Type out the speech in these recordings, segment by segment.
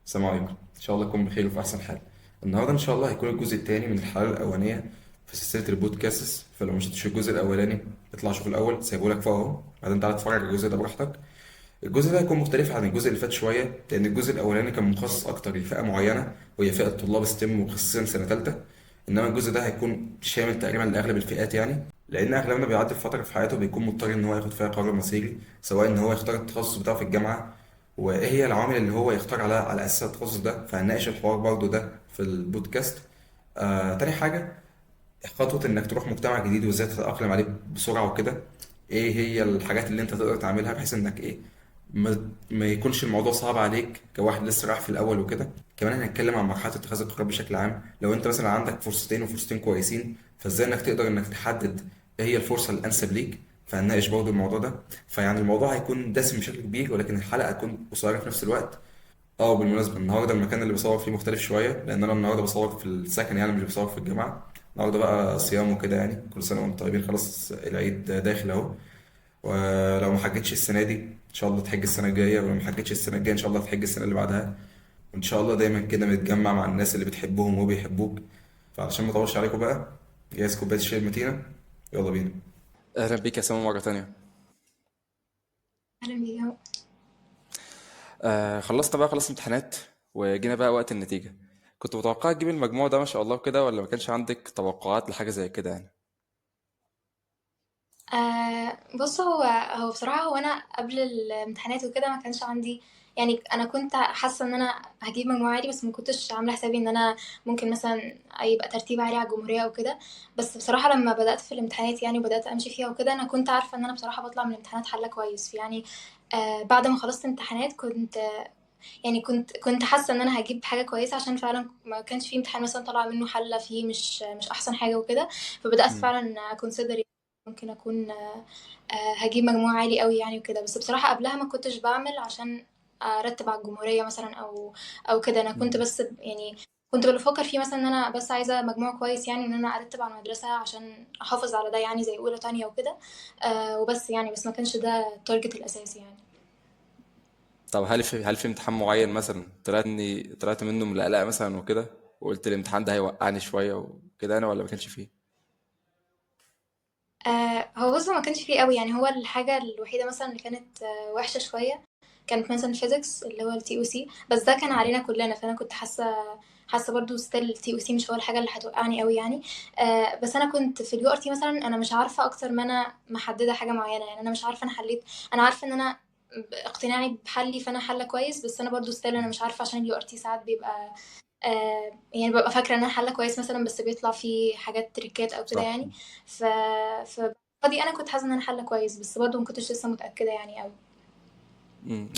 السلام عليكم، ان شاء الله تكون بخير وفي احسن حال. النهارده ان شاء الله هيكون الجزء الثاني من الحلقه الاولانيه في سلسله البودكاست. فلو مش هتشوف الجزء الاولاني اطلع شوف الاول، سايبه لك فوق اهو، بعدين تعالى اتفرج على الجزء ده براحتك. الجزء ده هيكون مختلف عن الجزء اللي فات شويه، لان الجزء الاولاني كان مخصص اكتر لفئه معينه وهي فئه طلاب ستيم وخصوصا سنه ثالثه. انما الجزء ده هيكون شامل تقريبا لاغلب الفئات يعني، لان اغلبنا بيعدي في فتره في حياته بيكون مضطر ان هو ياخد فيها قرار مصيري، سواء ان هو يختار التخصص بتاعه في الجامعه وايه هي العوامل اللي هو يختار على اساسها التخصص ده. فهنناقش الحوار برضو ده في البودكاست. تاني حاجه، خطوة إنك تروح مجتمع جديد وإزاي تتأقلم عليه بسرعة وكده. إيه هي الحاجات اللي أنت تقدر تعملها بحيث إنك إيه ما يكونش الموضوع صعب عليك كواحد لسه رايح في الأول وكده. كمان هنتكلم عن مرحلة اتخاذ القرار بشكل عام، لو أنت مثلا عندك فرصتين وفرصتين كويسين فإزاي إنك تقدر إنك تحدد إيه هي الفرصة الأنسب ليك. فهنناقش برضو الموضوع ده. فيعني الموضوع هيكون دسم بشكل كبير ولكن الحلقة هتكون قصيرة في نفس الوقت. اه بالمناسبة النهاردة المكان اللي بصور فيه مختلف شوية، لأن أنا النهاردة بصور في السكن يعني مش بصور في الجامعة. النهاردة بقى صيام وكده يعني، كل سنة وأنتم طيبين، خلاص العيد داخل أهو. ولو ما حجتش السنة دي إن شاء الله تحج السنة الجاية، ولو ما حجتش السنة الجاية إن شاء الله تحج السنة اللي بعدها. وإن شاء الله دايما كده متجمع مع الناس اللي بتحبهم وبيحبوك. فعلشان ما أطولش عليكم بقى، جاهز كوباية الشاي المتينة؟ يلا بينا. اهلا بيك يا سامي مره تانية. أهلا بيك. خلصت بقى، خلصت امتحانات وجينا بقى وقت النتيجه. كنت متوقع تجيب المجموع ده ما شاء الله كده، ولا ما كانش عندك توقعات لحاجه زي كده يعني؟ بص، هو بصراحة هو أنا قبل الامتحانات وكده ما كانش عندي، يعني أنا كنت حاسة إن أنا هجيب مجموع عالي، بس ما كنتش عاملة حسابي إن أنا ممكن مثلا يبقى ترتيب عالي على الجمهورية وكده. بس بصراحة لما بدأت في الامتحانات يعني وبدأت أمشي فيها وكده، أنا كنت عارفة إن أنا بصراحة بطلع من الامتحانات حلة كويس يعني. بعد ما خلصت امتحانات كنت يعني كنت حاسة إن أنا هجيب حاجة كويسة، عشان فعلا ما كانش في امتحان مثلا طالع منه حلة فيه مش أحسن حاجة وكده. فبدأت مم. فعلا أكونسيدر ممكن أكون هجيب مجموع عالي قوي يعني وكده. بس بصراحة قبلها ما كنتش بعمل عشان ارتب على الجمهورية مثلا او كده. انا كنت مم. بس يعني كنت بفكر فيه مثلا ان انا بس عايزة مجموع كويس، يعني ان انا ارتب على المدرسة عشان احافظ على ده، يعني زي اولى تانية وكده. وبس يعني، بس ما كانش ده التارجت الاساسي يعني. طب هل في امتحان معين مثلا طلعت منه ملقلقه مثلا وكده، وقلت الامتحان ده هيوقعني شويه وكده انا، ولا ما كانش فيه؟ هو بص، هو ما كانش فيه قوي يعني. هو الحاجة الوحيدة مثلا اللي كانت وحشة شوية كانت مثلا الفيزيكس اللي هو التي او سي، بس ده كان علينا كلنا، فانا كنت حاسه برضو ستيل التي او سي مش هو الحاجه اللي هتوقعني قوي يعني. بس انا كنت في اليو ار تي مثلا، انا مش عارفه اكتر ما انا محدده حاجه معينه، يعني انا مش عارفه انا حليت. انا عارفه ان انا اقتناعي بحلي فانا حله كويس، بس انا برضو ستيل انا مش عارفه، عشان اليو ار تي ساعات بيبقى يعني ببقى فاكره ان انا حله كويس مثلا، بس بيطلع فيه حاجات تريكات او كده صح. يعني. ف ف دي انا كنت حاسه ان انا حله كويس، بس برضو ما كنتش لسه متاكده يعني قوي.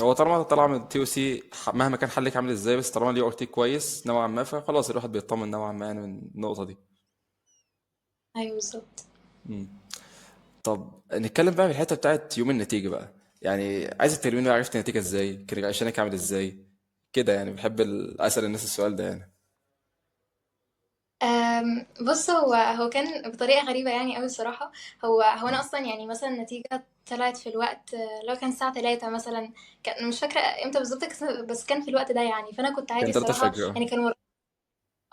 هو طالما طلع من التي او سي مهما كان حلك عامل ازاي، بس طالما ليه قلت كويس نوعا ما، فخلاص الواحد بيطمن نوعا ما يعني من النقطه دي. ايوه بالظبط. مم. طب نتكلم بقى في الحته بتاعت يوم النتيجه بقى. يعني عايز تكلمني بقى، عرفت النتيجه ازاي؟ كان عشانك عامل ازاي كده يعني؟ بحب اسال الناس السؤال ده يعني. بص، هو كان بطريقة غريبة يعني أوي الصراحة. هو أنا أصلا يعني مثلا النتيجة طلعت في الوقت لو كان الساعة 3 مثلا. كان مش فاكرة امتى بالظبط، بس كان في الوقت ده يعني. فأنا كنت عادي كان 3 الصراحة الفجر يعني.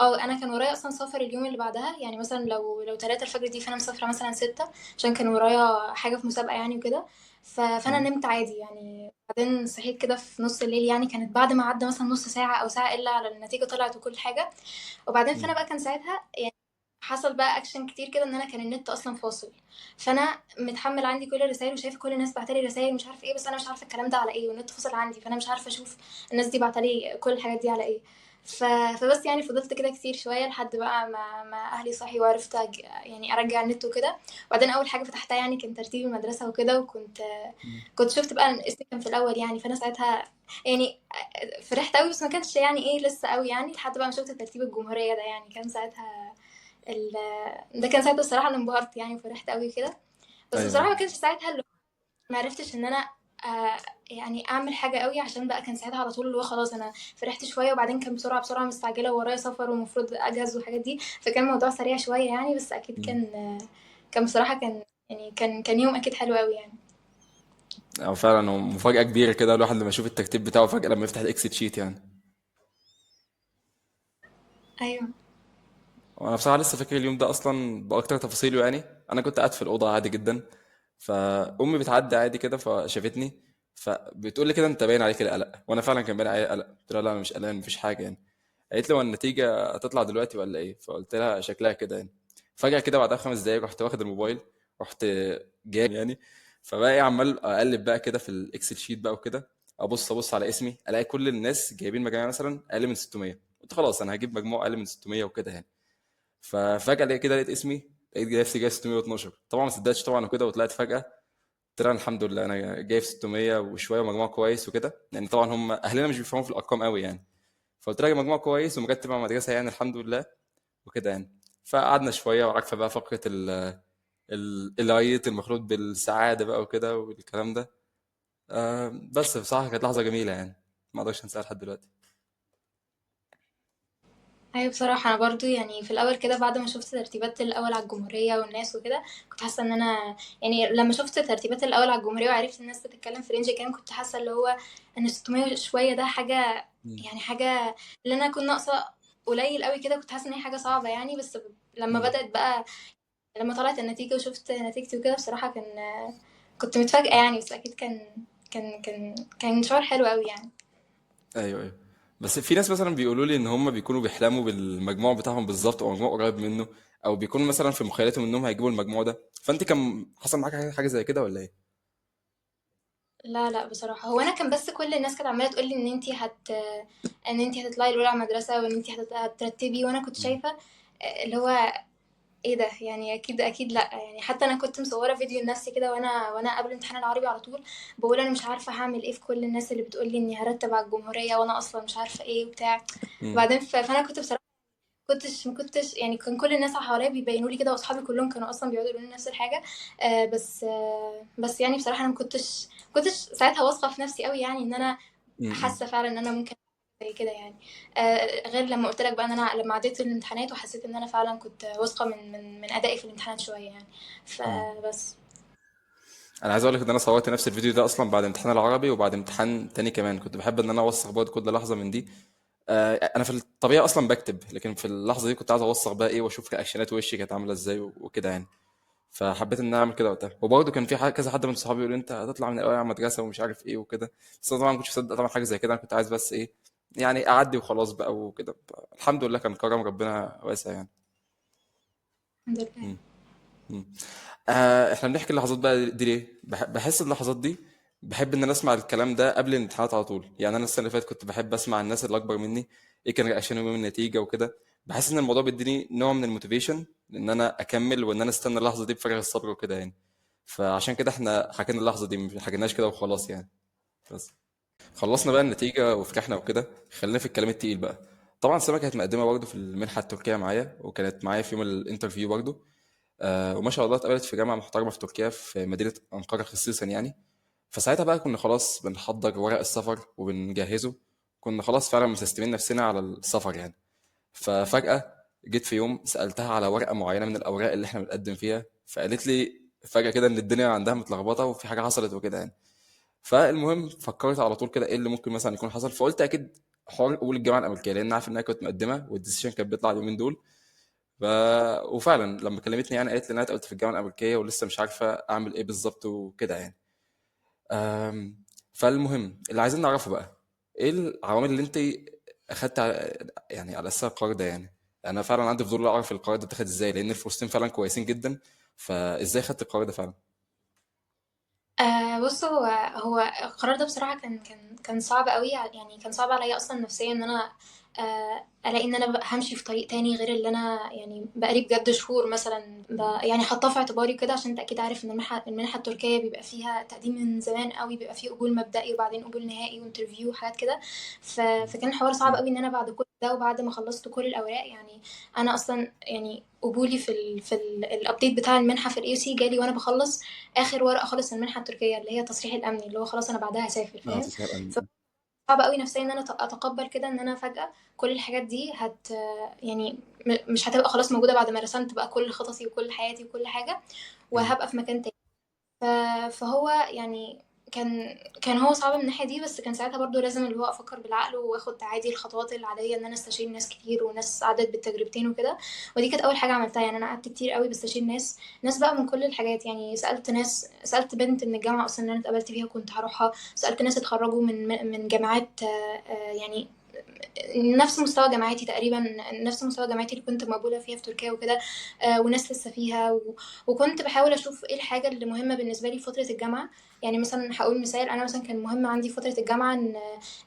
انا كان ورايا اصلا سفر اليوم اللي بعدها، يعني مثلا لو 3 الفجر دي، فانا مسافره مثلا 6، عشان كان ورايا حاجه في مسابقه يعني وكده. فانا مم. نمت عادي يعني. بعدين صحيت كده في نص الليل، يعني كانت بعد ما عدى مثلا نص ساعه او ساعه الا على النتيجه طلعت وكل حاجه. وبعدين فانا مم. بقى كان ساعتها يعني حصل بقى اكشن كتير كده، ان انا كان النت اصلا فاصل. فانا متحمل عندي كل الرسائل وشايفه كل الناس بعتلي رسائل مش عارفه ايه، بس انا مش عارفه الكلام ده على ايه، والنت فاصل عندي، فانا مش عارفه اشوف الناس دي بعتلي كل الحاجات دي على ايه. فبس يعني فضلت كده كتير شويه لحد بقى ما اهلي صحي، وعرفت يعني ارجع النت وكده. وبعدين اول حاجه فتحتها يعني كان ترتيب المدرسه وكده، مم. كنت شفت بقى ان اسمي كان في الاول يعني. فانا ساعتها يعني فرحت قوي، بس ما كانش يعني ايه لسه قوي يعني، لحد بقى ما شفت ترتيب الجمهوريه ده. يعني كان ساعتها ال... ده كان ساعتها الصراحه اللي انبهرت يعني، وفرحت قوي كده. بس ايوه. بصراحه ما كانش ساعتها اللي ما عرفتش ان انا آه يعني اعمل حاجه قوي، عشان بقى كان ساعتها على طول اللي هو خلاص انا فرحت شويه، وبعدين كان بسرعه بسرعه مستعجله وورايا سفر ومفروض اجهز والحاجات دي، فكان الموضوع سريع شويه يعني. بس اكيد مم. كان بصراحه كان يعني كان يوم اكيد حلو قوي يعني. او فعلا هو مفاجاه كبيره كده الواحد لما يشوف الترتيب بتاعه فجاه لما يفتح الاكس شيت يعني. ايوه. وانا بصراحه لسه فاكر اليوم ده اصلا باكتر تفاصيله. يعني انا كنت قاعد في الاوضه عادي جدا، فامي بتعدي عادي كده فشافتني، فبتقول لي كده انت باين عليك القلق، وانا فعلا كان باين عليا قلق. قلت لها لا انا مش قلقان، مفيش حاجه يعني. قالت لي هو النتيجه هتطلع دلوقتي ولا ايه؟ فقلت لها شكلها كده يعني. فجاه كده بعدها 5 دقايق رحت واخد الموبايل، رحت جاي يعني. فبقى ايه، عمال اقلب بقى كده في الاكسل شيت بقى وكده، ابص على اسمي الاقي كل الناس جايبين مجاميع مثلا اقل من 600. قلت خلاص انا هجيب مجموع اقل من 600 وكده يعني. ففجأة كده لقيت اسمي، لقيت نفسي جايب 612. طبعا ما صدقتش طبعا وكده، وطلعت فجأة. قلت لها الحمد لله انا جايب 600 وشوية ومجموع كويس وكده، لان طبعا هم اهلنا مش بيفهموا في الارقام قوي يعني. فقلت لها مجموع كويس ومرتب مع مدرسة يعني الحمد لله وكده يعني. فقعدنا شوية، وعارفة بقى فقرة العيط المخلوط بالسعادة بقى وكده والكلام ده. بس بصراحة كانت لحظة جميلة يعني، ما اقدرش انساها لحد دلوقتي. ايوه بصراحه انا برضو يعني في الاول كده بعد ما شفت ترتيبات الاول على الجمهوريه والناس وكده كنت حاسه ان انا يعني لما شفت ترتيبات الاول على الجمهوريه وعرفت الناس بتتكلم في رينج كام كنت حاسه اللي هو ان 600 شويه ده حاجه، مم. يعني حاجه اللي انا كنت ناقصه قليل قوي كده. كنت حاسه ان هي حاجه صعبه يعني، بس لما مم. بدات بقى لما طلعت النتيجه وشفت نتيجتي وكده بصراحه كنت متفاجئه يعني. بس اكيد كان شعور حلو قوي يعني. ايوه ايوه. بس في ناس مثلا بيقولوا لي ان هم بيكونوا بيحلموا بالمجموع بتاعهم بالظبط، او مجموع قريب منه، او بيكونوا مثلا في مخيلتهم انهم هيجيبوا المجموع ده. فانت كان حصل معاك حاجة زي كده ولا ايه؟ لا لا بصراحة هو انا كان بس كل الناس كانت عمالة تقولي ان انتي هتطلعي الاولى على المدرسة وان انتي هترتبي، وانا كنت مم. شايفة اللي هو ايه ده يعني. اكيد اكيد لا يعني. حتى انا كنت مصورة فيديو لنفسي كده وانا قبل امتحان العربي على طول بقول انا مش عارفة هعمل ايه في كل الناس اللي بتقولي اني هرتب على الجمهورية وانا اصلا مش عارفة ايه وبتاع. مم. وبعدين فانا كنت بصراحة ما كنتش يعني. كان كل الناس اللي حواليا بيبينوا لي كده، واصحابي كلهم كانوا اصلا بيقعدوا يقولوا لي نفس الحاجه. بس يعني بصراحه انا ما كنتش ساعتها واثقه في نفسي قوي يعني ان انا مم. حاسه فعلا ان انا ممكن زي كده يعني. غير لما قلت لك بقى ان انا لما عديت الامتحانات وحسيت ان انا فعلا كنت واثقه من ادائي في الامتحانات شويه يعني. مم. فبس. انا عايز اقول لك ان انا صورت نفس الفيديو ده اصلا بعد امتحان العربي وبعد امتحان تاني كمان. كنت بحب ان انا اوثق برضه كل لحظه من دي. انا في الطبيعه اصلا بكتب، لكن في اللحظه دي كنت عايز اوثق بقى ايه، واشوف رياكشنات وشي كانت عامله ازاي وكده يعني. فحبيت ان انا اعمل كده وقتها. وبرضه كان في كذا حد من صحابي يقول لي انت هتطلع من الاول على المدرسه ومش عارف ايه وكده. بس انا طبعا ما كنتش مصدق طبعا حاجه زي كده. انا كنت عايز بس ايه، يعني اعدي وخلاص بقى وكده. الحمد لله كان كرم ربنا واسع يعني. الحمد لله. مم. مم. احنا بنحكي اللحظات بقى دي ليه؟ بحس اللحظات دي بحب ان انا اسمع الكلام ده قبل الامتحانات على طول. يعني انا السنه اللي فاتت كنت بحب اسمع الناس اللي اكبر مني ايه كان رياكشنهم يوم النتيجه وكده. بحس ان الموضوع بيديني نوع من الموتيفيشن ان انا اكمل، وان انا استنى اللحظه دي بفارغ الصبر وكده يعني. فعشان كده احنا حكينا اللحظه دي، مش حكيناش كده وخلاص يعني. بس خلصنا بقى النتيجه وفرحنا وكده. خلينا في الكلام التقيل بقى. طبعا سما كانت مقدمه برضه في المنحه التركيه معايا، وكانت معايا في يوم الانترفيو برضه. وما شاء الله اتقابلت في جامعة محترمة في تركيا في مدينة أنقرة خصيصا يعني. فساعتها بقى كنا خلاص بنحضر ورق السفر وبنجهزه. كنا خلاص فعلا مسستمين نفسنا على السفر يعني. ففجأة جيت في يوم سألتها على ورقة معينة من الأوراق اللي احنا بنقدم فيها، فقالت لي فجأة كده إن الدنيا عندها متلخبطة وفي حاجة حصلت وكده يعني. فالمهم فكرت على طول كده ايه اللي ممكن مثلا يكون حصل. فقلت أكيد حوار قبول الجامعة الأمريكية، لأن عارف إنها كنت مقدمة والديسيشن كان بيطلع اليومين دول. ف... وفعلا لما كلمتني يعني قالت لي انها اتقابلت في الجامعه الامريكيه ولسه مش عارفه اعمل ايه بالظبط وكده يعني. فالمهم اللي عايزين نعرفه بقى ايه العوامل اللي انت اخدت يعني على اساسها القرار ده يعني. انا فعلا عندي فضول اعرف القرار ده اتخذ ازاي، لان الفرصتين فعلا كويسين جدا. فازاي خدت القرار ده فعلا؟ بص هو القرار ده بصراحة كان صعب قوي يعني. كان صعب عليا أصلا نفسيا إن أنا ألاقي إن أنا همشي في طريق تاني غير اللي أنا يعني بقالي بجد شهور مثلا يعني حاطاه في اعتباري كده. عشان أنت أكيد عارف إن المنحة التركية بيبقى فيها تقديم من زمان قوي، بيبقى فيه قبول مبدئي وبعدين قبول نهائي وانترفيو وحاجات كده. فكان الحوار صعب مم. قوي إن أنا بعد كل ده وبعد ما خلصت كل الأوراق يعني. أنا أصلا يعني قبولي في الابديت بتاع المنحة في الاي سي جالي وانا بخلص اخر ورقه خالص من المنحه التركيه اللي هي التصريح الامني اللي هو خلاص انا بعدها هسافر، اه فاهم؟ تسهل فصعب قوي نفسيا ان انا اتقبل كده ان انا فجاه كل الحاجات دي يعني مش هتبقى خلاص موجوده بعد ما رسمت بقى كل خططي وكل حياتي وكل حاجه، مم. وهبقى في مكان تاني. فهو يعني كان هو صعب من الناحيه دي، بس كان ساعتها برضو لازم اللي هو افكر بالعقل واخد عادي الخطوات العاديه، ان انا استشير ناس كتير وناس عدت بالتجربتين وكده. ودي كانت اول حاجه عملتها، يعني انا قعدت كتير قوي بستشير ناس بقى من كل الحاجات. يعني سالت بنت من الجامعه اصلا اللي انا اتقابلت فيها كنت هروحها، سالت ناس اتخرجوا من جامعات يعني نفس مستوى جامعتي تقريبا، نفس مستوى جامعتي اللي كنت مقبولة فيها في تركيا وكده. وناس لسه فيها وكنت بحاول أشوف إيه الحاجة اللي مهمة بالنسبة لي في فترة الجامعة. يعني مثلا هقول مثال، أنا مثلا كان مهم عندي في فترة الجامعة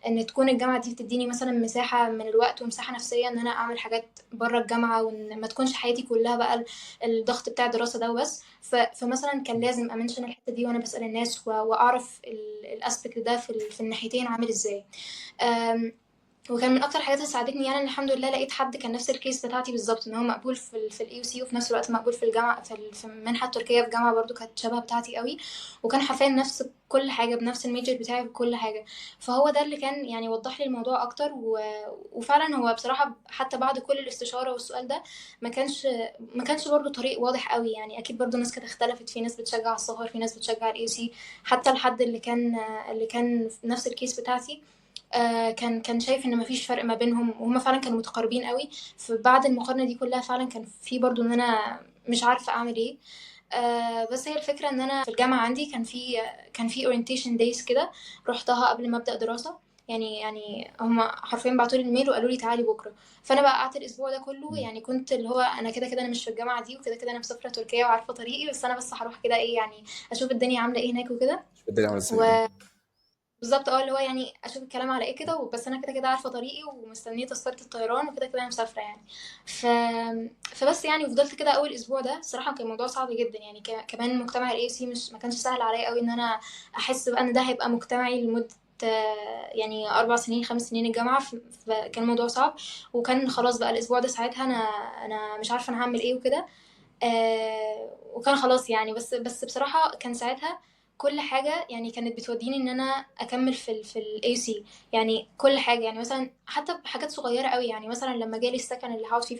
إن تكون الجامعة دي بتديني مثلا مساحة من الوقت ومساحة نفسية إن أنا أعمل حاجات بره الجامعة، وإن ما تكونش حياتي كلها بقى الضغط بتاع الدراسة ده وبس. فمثلا كان لازم أمنشن الحتة دي وأنا بسأل الناس وأعرف الأسبكت ده في الناحيتين عامل إزاي. أم، وكان من اكتر الحاجات اللي ساعدتني يعني ان الحمد لله لقيت حد كان نفس الكيس بتاعتي بالظبط، ان هو مقبول في الاي سي وفي نفس الوقت مقبول في الجامعه في المنحه التركيه في جامعه برضو كانت شبه بتاعتي قوي، وكان حرفيا نفس كل حاجه بنفس الميجر بتاعي بكل حاجه. فهو ده اللي كان يعني وضح لي الموضوع اكتر وفعلا هو بصراحه حتى بعد كل الاستشاره والسؤال ده ما كانش ما كانش برضو طريق واضح قوي. يعني اكيد برضو ناس كانت اختلفت، في ناس بتشجع السفر، في ناس بتشجع الاي سي. حتى الحد اللي كان في نفس الكيس بتاعتي كان شايف ان مفيش فرق ما بينهم، وهما فعلا كانوا متقاربين قوي. فبعد المقارنه دي كلها فعلا كان في برضو ان انا مش عارفه اعمل ايه. بس هي الفكره ان انا في الجامعه عندي كان في اورينتيشن دايز كده، رحتها قبل ما ابدا دراسه. يعني هما حرفيا بعتوا لي الميل وقالوا لي تعالي بكره. فانا بقى قعدت الاسبوع ده كله، يعني كنت اللي هو انا كده كده انا مش في الجامعه دي، وكده كده انا مسافره تركيا وعارفه طريقي، بس انا بس هروح كده ايه يعني اشوف الدنيا عامله ايه هناك وكده. شوف الدنيا عامله ازاي. اه. بالظبط اللي هو يعني اشوف الكلام على ايه كده وبس، انا كده كده عارفه طريقي ومستنيه تذكره الطيران وكده كده انا مسافره يعني. ف... فبس يعني فضلت كده اول اسبوع ده الصراحه كان الموضوع صعب جدا. يعني كمان مجتمع الاي سي مش ما كانش سهل عليا قوي ان انا احس بقى ان ده هيبقى مجتمعي لمده يعني 4 سنين 5 سنين الجامعة. فكان الموضوع صعب. وكان خلاص بقى الأسبوع ده ساعتها أنا مش عارفة أنا هعمل إيه وكده. وكان خلاص يعني، بس بصراحة كان ساعتها كل حاجة يعني كانت بتوديني ان انا اكمل في الاي سي. يعني كل حاجة، يعني مثلا حتى بحاجات صغيرة قوي. يعني مثلا لما جالي السكن اللي هقعد فيه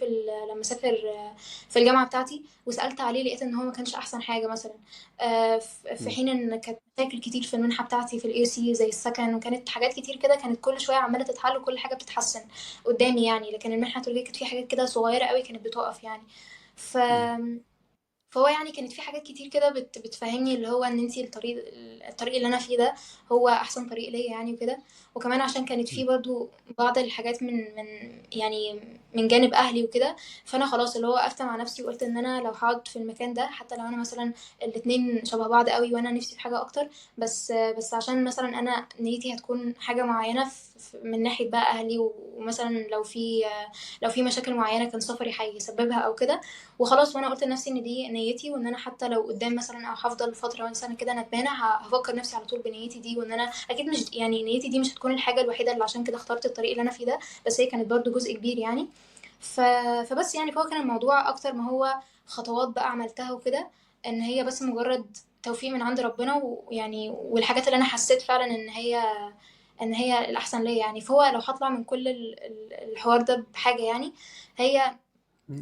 لما اسافر في الجامعة بتاعتي وسألت عليه لقيت ان هو ما كانش احسن حاجة مثلا. في مم. حين ان كانت مشاكل كتير في المنحة بتاعتي في الاي سي زي السكن، وكانت حاجات كتير كده كانت كل شوية عمالة تتحل وكل حاجة بتتحسن قدامي يعني. لكن المنحة التركية كانت في حاجات كده صغيرة قوي كانت بتقف يعني. ف مم. فهو يعني كانت في حاجات كتير كده بتفهمني اللي هو ان انتي الطريق اللي انا فيه ده هو احسن طريق ليا يعني وكده. وكمان عشان كانت مم. فيه برضو بعض الحاجات من يعني من جانب اهلي وكده. فانا خلاص اللي هو وقفت مع نفسي وقلت ان انا لو هقعد في المكان ده حتى لو انا مثلا الاتنين شبه بعض قوي وانا نفسي في حاجة اكتر، بس عشان مثلا انا نيتي هتكون حاجة معينة من ناحية بقى اهلي. ومثلا لو في مشاكل معينة كان سفري هيسببها او كده وخلاص. وانا قلت لنفسي ان دي نيتي، وان انا حتى لو قدام مثلا او هفضل فتره مثلا كده ندمانه هفكر نفسي على طول بنيتي دي، وان انا اكيد مش يعني نيتي دي مش هتكون الحاجه الوحيده اللي عشان كده اخترت الطريق اللي انا فيه ده، بس هي كانت برضو جزء كبير يعني. ف... فبس يعني فهو كان الموضوع اكتر ما هو خطوات بقى عملتها وكده، ان هي بس مجرد توفيق من عند ربنا. ويعني والحاجات اللي انا حسيت فعلا ان هي الاحسن ليا يعني. فهو لو هطلع من كل الحوار ده بحاجه يعني، هي مم.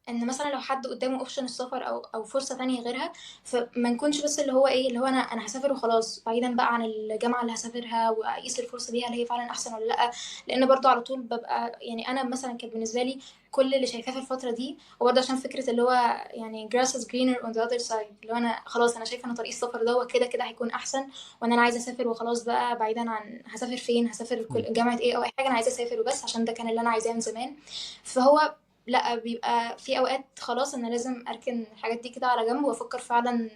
ان مثلا لو حد قدامه اوبشن السفر او فرصه تانية غيرها، فما نكونش بس اللي هو ايه اللي هو انا هسافر وخلاص بعيدا بقى عن الجامعه اللي هسافرها، واقيس الفرصه دي هل هي فعلا احسن ولا لا. لان برضو على طول ببقى يعني انا مثلا كان بالنسبه لي كل اللي شايفاه في الفتره دي، وبرضه عشان فكره اللي هو يعني grass is greener on the other side، اللي هو انا خلاص انا شايفه ان طريق السفر ده هو كده كده هيكون احسن، وان انا عايزه اسافر وخلاص بقى بعيدا عن هسافر فين، هسافر مم. جامعه ايه او اي حاجه، انا عايزه اسافر وبس عشان ده كان اللي انا عايزاه من زمان. فهو لا بيبقى في اوقات خلاص انا لازم اركن الحاجات دي كده على جنب وافكر فعلا.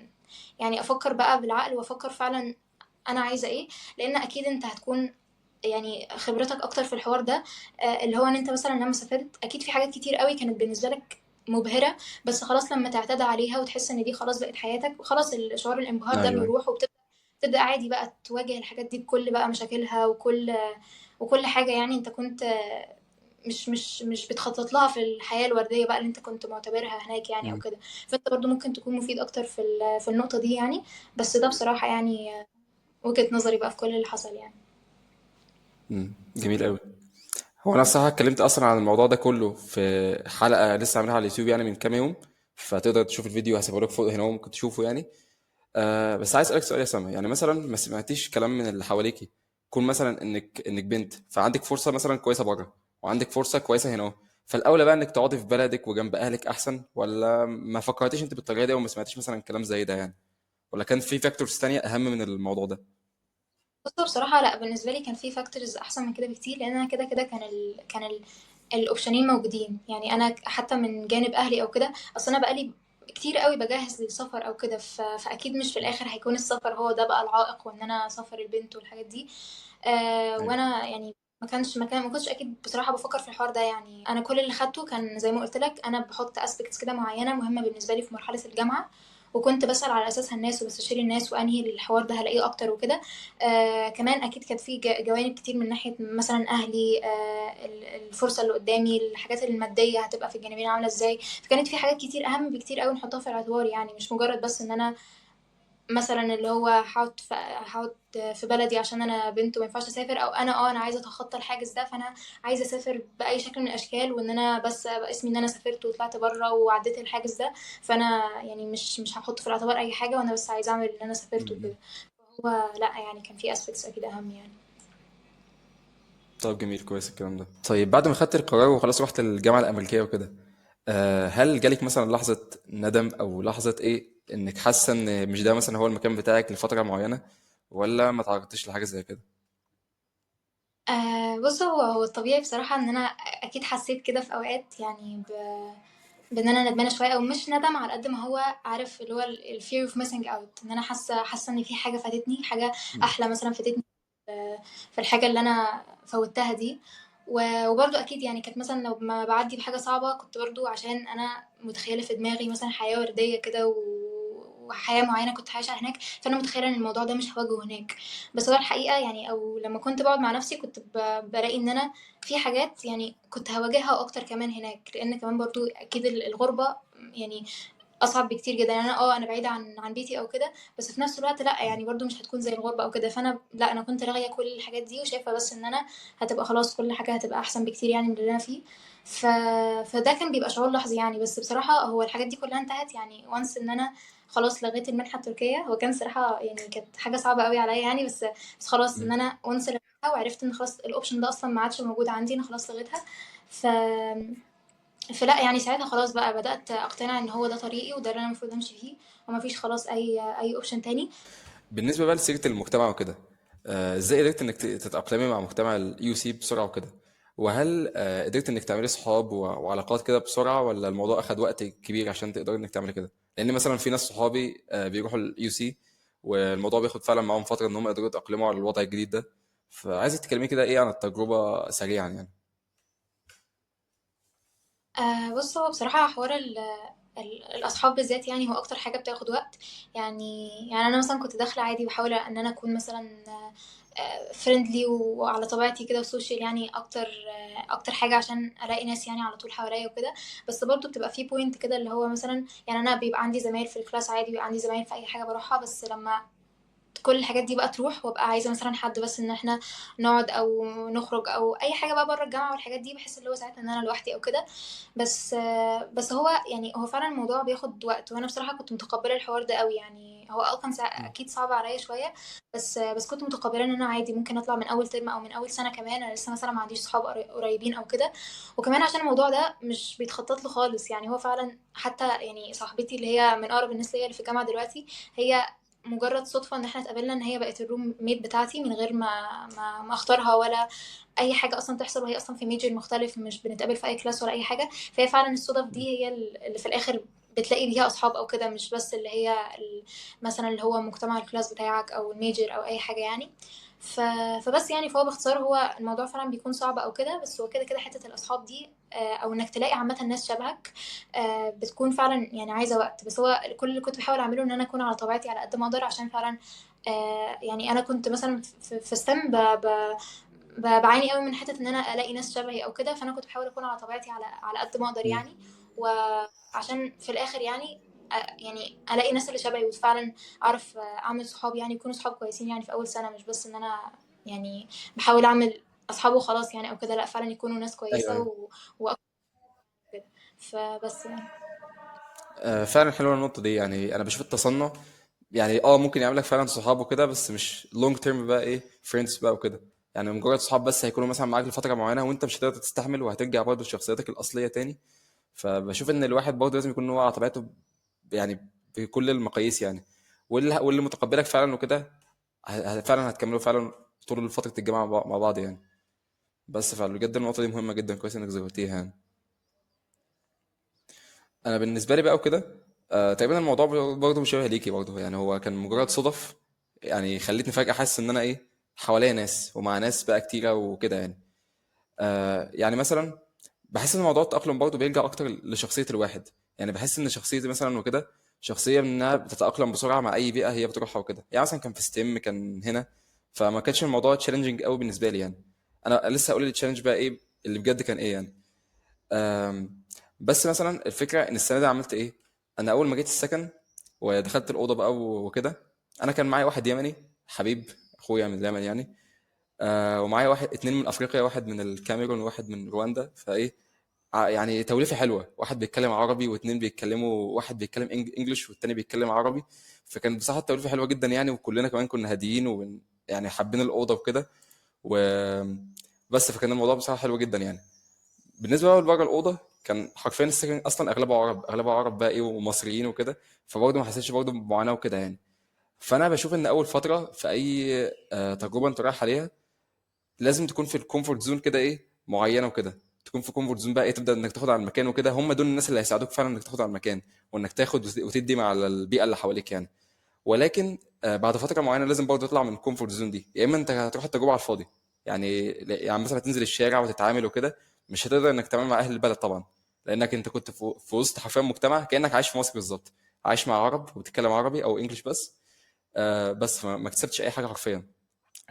يعني افكر بقى بالعقل وافكر فعلا انا عايزه ايه. لان اكيد انت هتكون يعني خبرتك اكتر في الحوار ده. اللي هو ان انت مثلا لما سافرت اكيد في حاجات كتير قوي كانت بالنسبه لك مبهره، بس خلاص لما تعتاد عليها وتحس ان دي خلاص بقت حياتك خلاص الشعور الانبهار ده ايوه. بيروح، تبدأ عادي بقى تواجه الحاجات دي بكل بقى مشاكلها وكل حاجة. يعني انت كنت مش بتخطط لها في الحياة الوردية بقى اللي انت كنت معتبرها هناك يعني او مم. كده. فانت برضو ممكن تكون مفيد اكتر في النقطة دي يعني. بس ده بصراحة يعني وجهة نظري بقى في كل اللي حصل يعني. مم. جميل قوي. هو انا الصراحه اتكلمت اصلا عن الموضوع ده كله في حلقه لسه عاملها على اليوتيوب يعني من كام يوم، فتقدر تشوف الفيديو هسيبه لك فوق هنا وممكن تشوفه يعني. بس عايز اسالك سؤال يا سما، يعني مثلا ما سمعتيش كلام من اللي حواليكي، كون مثلا انك بنت فعندك فرصه مثلا كويسه بره وعندك فرصه كويسه هنا اهو، فالاولى بقى انك تقعدي في بلدك وجنب اهلك احسن، ولا ما فكرتيش انت بالطريقه دي وما سمعتيش مثلا كلام زي ده يعني، ولا كان في فاكتورز تانية اهم من الموضوع ده؟ بص بصراحة لا، بالنسبة لي كان في فاكتورز أحسن من كده بكتير، لأن أنا كده كده كان الأوبشنين موجودين. يعني أنا حتى من جانب أهلي أو كده، أصل أنا بقالي كتير قوي بجهز للسفر أو كده، فأكيد مش في الآخر هيكون السفر هو ده بقى العائق، وإن أنا سفر البنت والحاجات دي. ايوه. وأنا يعني ما كنتش اكيد بصراحه بفكر في الحوار ده. يعني انا كل اللي خدته كان زي ما قلت لك، انا بحط اسبيكتس كده معينه مهمه بالنسبه لي في مرحله الجامعه، وكنت بسأل على اساسها الناس وبستشير الناس وانهي الحوار ده هلاقيه اكتر وكده. كمان اكيد كانت في جوانب كتير من ناحيه مثلا اهلي، الفرصه اللي قدامي، الحاجات الماديه هتبقى في الجانبين عامله ازاي. فكانت في حاجات كتير اهم بكتير قوي نحطها في الاعتبار، يعني مش مجرد بس ان انا مثلا اللي هو هقعد في بلدي عشان انا بنت وما ينفعش اسافر، او انا عايزه اتخطى الحاجز ده، فانا عايزه اسافر باي شكل من الاشكال، وان انا بس ابقى اسمي ان انا سافرت وطلعت بره وعديت الحاجز ده. فانا يعني مش هحط في الاعتبار اي حاجه، وانا بس عايزه اعمل ان انا سافرت م-م. وكده. هو لا يعني كان في اسبيكتس اكيد اهم يعني. طب جميل، كويس الكلام ده. طيب بعد ما خدت القرار وخلاص رحت الجامعه الامريكيه وكده، هل جالك مثلا لحظه ندم او لحظه ايه انك حاسه ان مش ده مثلا هو المكان بتاعك لفتره معينه، ولا ما تعرضتش لحاجه زي كده؟ بص، هو الطبيعي بصراحه ان انا اكيد حسيت كده في اوقات، يعني بان انا ندمانه شويه، او مش ندم على قد ما هو عارف اللي هو الفير اوف ميسنج اوت، ان انا حاسه ان في حاجه فاتتني، حاجه احلى مثلا فاتتني في الحاجه اللي انا فوتها دي. وبرضو اكيد يعني كانت مثلا لو ما بعدي بحاجه صعبه، كنت برضو عشان انا متخيله في دماغي مثلا حياه ورديه كده وحياه معينه كنت عايشه هناك، فانا متخيله ان الموضوع ده مش هواجهه هناك. بس هو الحقيقه يعني، او لما كنت بقعد مع نفسي كنت بلاقي ان انا في حاجات يعني كنت هواجهها اكتر كمان هناك، لان كمان برضو اكيد الغربه يعني اصعب بكتير جدا. يعني انا بعيده عن بيتي او كده، بس في نفس الوقت لا، يعني برضو مش هتكون زي الغربه او كده. فانا لا، انا كنت لاغيه كل الحاجات دي، وشايفه بس ان انا هتبقى خلاص كل حاجه هتبقى احسن بكتير يعني من اللي انا فيه. ف... فده كان بيبقى شعور لحظي يعني. بس بصراحه هو الحاجات دي كلها انتهت يعني وانس ان انا خلاص لغيت المنحه التركيه. هو كان صراحه يعني كانت حاجه صعبه قوي عليا يعني، بس خلاص ان مم. انا وانس لغيتها وعرفت ان خلاص الاوبشن ده اصلا ما عادش موجود عندي، انا خلاص لغيتها. ف فلا يعني ساعتها خلاص بقى بدأت أقتنع إن هو ده طريقي وده اللي أنا المفروض أمشي فيه، ومفيش خلاص أي أوبشن تاني. بالنسبه بقى لسيره المجتمع وكده، ازاي قدرت انك تتاقلمي مع مجتمع اليو سي بسرعه وكده؟ وهل قدرت انك تعملي صحاب وعلاقات كده بسرعه، ولا الموضوع اخد وقت كبير عشان تقدري انك تعملي كده؟ لان مثلا في ناس صحابي بيروحوا اليو سي والموضوع بياخد فعلا معاهم فتره ان هم يقدروا يتاقلموا على الوضع الجديد ده، فعايزك تكلمي كده ايه عن التجربه سريعا يعني. بص، هو بصراحة حوار الأصحاب بالذات يعني هو أكتر حاجة بتاخد وقت. يعني أنا مثلا كنت داخلة عادي بحاول إن أنا أكون مثلا فريندلي وعلى طبيعتي كده وسوشيال، يعني أكتر حاجة عشان ألاقي ناس يعني على طول حواليا وكده. بس برضه بتبقى في بوينت كده اللي هو مثلا، يعني أنا بيبقى عندي زمايل في الكلاس عادي، بيبقى عندي زمايل في أي حاجة بروحها، بس لما كل الحاجات دي بقى تروح وابقى عايزه مثلا حد بس ان احنا نقعد او نخرج او اي حاجه بقى بره الجامعه والحاجات دي، بحس اللي هو ساعتها ان انا لوحدي او كده. بس هو يعني هو فعلا الموضوع بياخد وقت، وانا بصراحه كنت متقبله الحوار ده قوي. يعني هو كان اكيد صعب عليا شويه، بس كنت متقبله ان انا عادي ممكن اطلع من اول ترم او من اول سنه كمان انا لسه مثلا ما عنديش صحاب قريبين او كده. وكمان عشان الموضوع ده مش بيتخطط له خالص، يعني هو فعلا حتى يعني صاحبتي اللي هي من اقرب الناس ليا اللي في الجامعه دلوقتي، هي مجرد صدفة ان احنا اتقابلنا ان هي بقت الروم ميت بتاعتي من غير ما اختارها ولا اي حاجة اصلا تحصل، وهي اصلا في ميجر مختلف، مش بنتقابل في اي كلاس ولا اي حاجة. فهي فعلا الصدف دي هي اللي في الاخر بتلاقي بيها اصحاب او كده، مش بس اللي هي مثلا اللي هو مجتمع الكلاس بتاعك او الميجر او اي حاجة يعني. ف... فبس يعني فهو باختصار هو الموضوع فعلا بيكون صعب او كده، بس هو كده كده حتة الاصحاب دي او انك تلاقي عامة ناس شبهك بتكون فعلا يعني عايزة وقت. بس هو كل اللي كنت بحاول اعمله ان انا اكون على طبيعتي على قد ما اقدر، عشان فعلا يعني انا كنت مثلا في ستم بعاني قوي من حته ان انا الاقي ناس شبهي او كده، فانا كنت بحاول اكون على طبيعتي على قد ما اقدر مم. يعني. وعشان في الاخر يعني يعني الاقي الناس اللي شبهي وفعلا اعرف اعمل صحاب، يعني يكونوا صحاب كويسين يعني في اول سنه، مش بس ان انا يعني بحاول اعمل اصحاب وخلاص يعني او كده، لا فعلا يكونوا ناس ايوه، كويسه ايوه. واكتر كده. فبس يعني. فعلا حلوه النقطه دي، يعني انا بشوف التصنع يعني ممكن يعمل لك فعلا صحاب وكده، بس مش لونج تيرم بقى ايه فريندز بقى وكده. يعني مجرد صحاب بس هيكونوا مثلا معاك لفتره معينه، وانت مش هتقدر تستحمل وهترجع برضه لشخصيتك الاصليه تاني. فبشوف ان الواحد برضه لازم يكون هو على طبيعته، يعني بكل المقاييس يعني. واللي متقبلك فعلا وكده، فعلا هتكملوا فعلا طول فتره الجامعه مع بعض يعني. بس فبجد النقطه دي مهمه جدا، كويس انك ذكرتيها يعني. انا بالنسبه لي بقى وكده، تقريبا الموضوع برضه مشابه ليكي برضه، يعني هو كان مجرد صدف. يعني خلتني فجاه حاسس ان انا ايه، حواليا ناس ومع ناس بقى كتيره وكده يعني. يعني مثلا بحس ان موضوع التاقلم برضه بيرجع اكتر لشخصيه الواحد. يعني بحس ان شخصيتي مثلا وكده شخصيه انها بتتاقلم بسرعه مع اي بيئه هي بتروحها وكده. يعني مثلا كان في ستيم، كان هنا، فما كانش الموضوع تشالنجينج قوي بالنسبه لي يعني. انا لسه هقول التشالنج بقى ايه اللي بجد كان ايه يعني. آم، بس مثلا الفكره ان السنه دي عملت ايه. انا اول ما جيت السكن ودخلت الاوضه بقى وكده، انا كان معايا واحد يمني حبيب، اخويا من اليمن يعني. ومعايا اتنين من افريقيا، واحد من الكاميرون وواحد من رواندا. فايه يعني توليفه حلوه، واحد بيتكلم عربي واتنين بيتكلموا، واحد بيتكلم انجلش والتاني بيتكلم عربي. فكان بصراحه التوليفه حلوه جدا يعني، وكلنا كمان كنا هاديين يعني حابين الاوضه وكده. و بس فكان الموضوع بصراحه حلو جدا يعني. بالنسبه بقى لبره الاوضه، كان حرفيا السكن اصلا اغلبه عرب، اغلبه عرب بقى ايه ومصريين وكده. فبرضه ما حسيتش برضه بمعاناه وكده يعني. فانا بشوف ان اول فتره في اي تجربه انت رايح عليها، لازم تكون في الكومفورت زون كده ايه معينه وكده. تكون في كومفورت زون بقى ايه، تبدا انك تاخد على المكان وكده. هم دول الناس اللي هيساعدوك فعلا انك تاخد على المكان، وانك تاخد وتدي مع البيئه اللي حواليك يعني. ولكن بعد فتره معينه لازم برضه تطلع من الكومفورت زون دي، يا اما انت هتروح التجربه على الفاضي. يعني مثلا تنزل الشارع وتتعامل وكده، مش هتقدر انك تتعامل مع اهل البلد طبعا، لانك انت كنت في وسط حرفيا مجتمع كانك عايش في مصر بالظبط، عايش مع عرب وبتتكلم عربي او انجلش بس. بس ما اكتسبتش اي حاجه حرفيا.